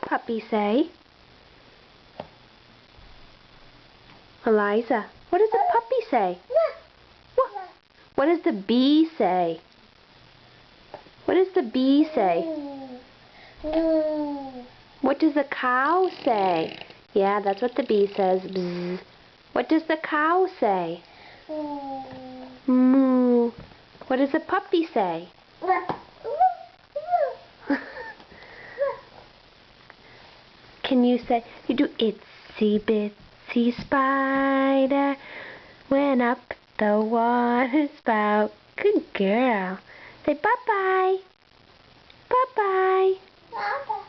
puppy say? Eliza, what does the puppy say? What does the bee say? What does the bee say? What does the cow say? Yeah, that's what the bee says. Bzz. What does the cow say? Moo. What does the puppy say? Can you say, you do itsy bitsy spider went up the water spout. Good girl. Say bye-bye. Bye-bye.